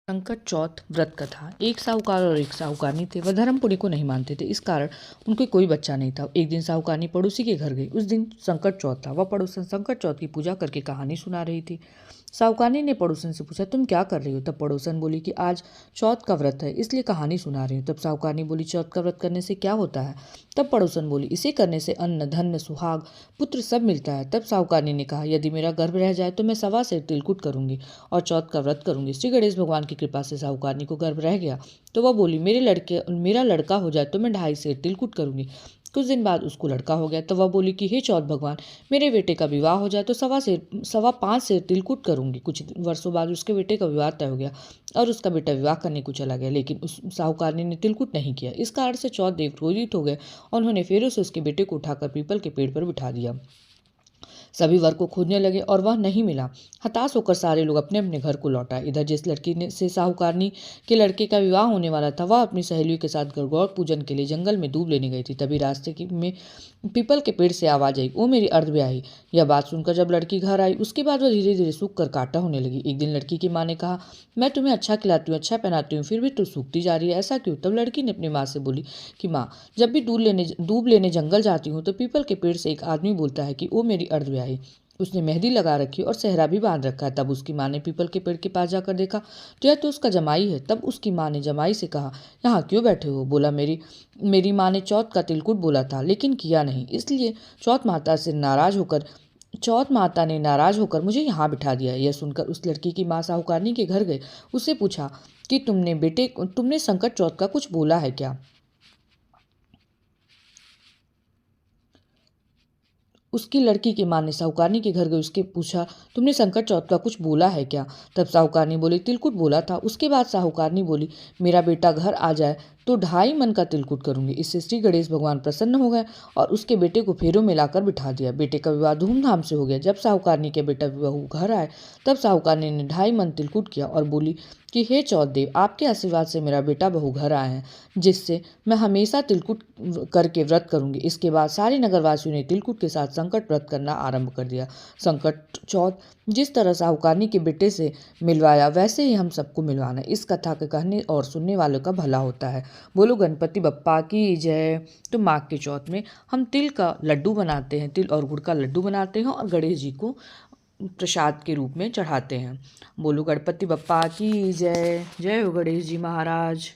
संकट चौथ व्रत कथा। एक साहूकार और एक साहूकारनी थे। वह धर्म पुण्य को नहीं मानते थे, इस कारण उनको कोई बच्चा नहीं था। एक दिन साहूकारनी पड़ोसी के घर गई। उस दिन संकट चौथ था। वह पड़ोसन संकट चौथ की पूजा करके कहानी सुना रही थी। साहूकारनी ने पड़ोसन से पूछा, तुम क्या कर रही हो? तब पड़ोसन बोली कि आज चौथ का व्रत है, इसलिए कहानी सुना रही हूँ। तब साहूकारनी बोली, चौथ का व्रत करने से क्या होता है? तब पड़ोसन बोली, इसे करने से अन्न धन्य सुहाग पुत्र सब मिलता है। तब साहूकारनी ने कहा, यदि मेरा गर्भ रह जाए तो मैं 1.25 सेर तिलकुट करूंगी और चौथ का व्रत करूंगी। श्री गणेश भगवान की कृपा से साहूकारनी को गर्भ रह गया तो वह बोली, मेरा लड़का हो जाए तो मैं 2.5 सेर तिलकुट करूंगी। कुछ दिन बाद उसको लड़का हो गया तो वह बोली कि हे चौथ भगवान, मेरे बेटे का विवाह हो जाए तो 5.25 सेर तिलकुट करूंगी। कुछ वर्षों बाद उसके बेटे का विवाह तय हो गया और उसका बेटा विवाह करने को चला गया, लेकिन उस साहूकारनी ने तिलकुट नहीं किया। इस कारण से चौथ देव क्रोधित हो गए और उन्होंने फिर से उसके बेटे को उठाकर पीपल के पेड़ पर बिठा दिया। सभी वर को खोजने लगे और वह नहीं मिला। हताश होकर सारे लोग अपने अपने घर को लौट आए। इधर जिस लड़की ने से साहूकारनी के लड़के का विवाह होने वाला था, वह अपनी सहेलियों के साथ गणगौर पूजन के लिए जंगल में दूब लेने गई थी। तभी रास्ते में पीपल के पेड़ से आवाज आई, ओ मेरी अर्धब्याही। यह बात सुनकर जब लड़की घर आई, उसके बाद वह धीरे धीरे सूख कर कांटा होने लगी। एक दिन लड़की की माँ ने कहा, मैं तुम्हें अच्छा खिलाती हूँ, अच्छा पहनाती हूँ, फिर भी तू सूखती जा रही है, ऐसा क्यों? तब लड़की ने अपनी माँ से बोली कि माँ, जब भी दूब लेने जंगल जाती हूँ तो पीपल के पेड़ से एक आदमी बोलता है कि ओ मेरी अर्धब्याही। उसने मेहंदी लगा रखी और सेहरा भी बांध रखा है। तब उसकी माँ ने पीपल के पेड़ के पास जाकर देखा तो यह तो उसका जमाई है। तब उसकी माँ ने जमाई से कहा, यहाँ क्यों बैठे हो? बोला, मेरी माँ ने चौथ का तिलकुट बोला था लेकिन किया नहीं, इसलिए चौथ माता ने नाराज होकर मुझे यहाँ बिठा दिया। यह सुनकर उस लड़की की माँ साहूकारनी के घर गए। उससे पूछा कि तुमने संकट चौथ का कुछ बोला है क्या? उसकी लड़की की माँ ने साहूकारनी के घर गई, उसके पूछा, तुमने संकट चौथ का कुछ बोला है क्या? तब साहूकारनी बोली, तिलकुट बोला था। उसके बाद साहूकारनी बोली, मेरा बेटा घर आ जाए तो 2.5 मन का तिलकुट करूंगी। इससे श्री गणेश भगवान प्रसन्न हो गए और उसके बेटे को फेरों में लाकर बिठा दिया। बेटे का विवाह धूमधाम से हो गया। जब साहूकारनी के बेटा बहू घर आए तब साहूकारनी ने 2.5 मन तिलकुट किया और बोली कि हे चौथ देव, आपके आशीर्वाद से मेरा बेटा बहू घर आए हैं, जिससे मैं हमेशा तिलकुट करके व्रत करूंगी। इसके बाद सारे नगरवासियों ने तिलकुट के साथ संकट व्रत करना आरंभ कर दिया। संकट चौथ जिस तरह साहूकारनी के बेटे से मिलवाया, वैसे ही हम सबको मिलवाना। इस कथा के कहने और सुनने वालों का भला होता है। बोलो गणपति बप्पा की जय। तो माघ के चौथ में हम तिल का लड्डू बनाते हैं, तिल और गुड़ का लड्डू बनाते हैं और गणेश जी को प्रसाद के रूप में चढ़ाते हैं। बोलो गणपति बप्पा की जय। जय हो गणेश जी महाराज।